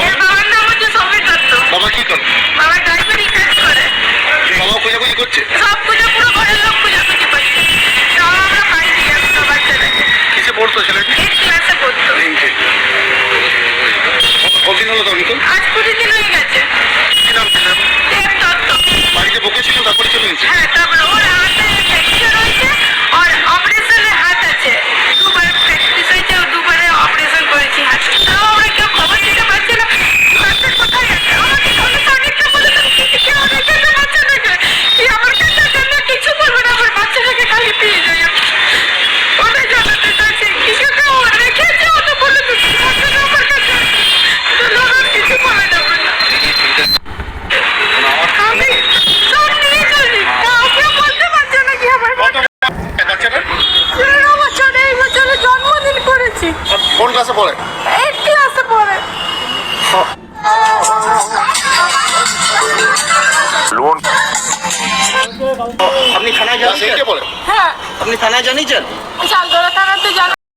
এর বাবার নাম হচ্ছে সমীর দত্ত। বাবা কি করে? বাবা ড্রাইভারি কাজ করে। বাবা খোঁজাখুঁজি করছে? সব খুঁজে পুরো ঘরের লোক খোঁজাখুঁজি করছে। তাও আমরা পাইনি এখনো বাচ্চাটাকে। কিসে পড়তো ছেলেটি? 8 ক্লাসে পড়তো। কতদিন হলো তো নিখোঁজ? আজ 20 দিন হয়ে গেছে। কি নাম ছিল? দেব দত্ত। বাড়িতে বকেছিল তারপরে চলে গেছে? হ্যাঁ, তারপরে ওর হাতে ফ্র্যাকচার হয়েছে আর অপারেশনের হাত আছে। দুবার প্র্যাকটিস হয়েছে, ও দুবারে অপারেশন করেছি হাতে। তাও আমরা কেউ খবর দিতে পারছি না বাচ্চা কোথায় আছে। আমাকে তাহলে অনেকটা বলে দেন কেউ রেখেছে বাচ্চাটাকে। কি আমার কাছে জন্য কিছু বলবো না, আমার বাচ্চাটাকে খালি পেয়ে যাই। ওটাই জানাতে চাইছি কিছু কেউ রেখেছে, ও তো বলে দিচ্ছি বাচ্চাটা আমার কাছে। লোকের কিছু বলে যাবে না। আমি সব নিয়ে চলি, কাউকে বলতে পারছি না কি আমার বাচ্চাটা 13 বছর, এই বছরে জন্মদিন করেছি। কোন ক্লাসে পড়ে? 8 ক্লাসে পড়ে। আপনি থানায় জানিয়েছেন? হ্যাঁ, আপনি থানায় জানিয়েছেন? চালদরা থানাতে জানা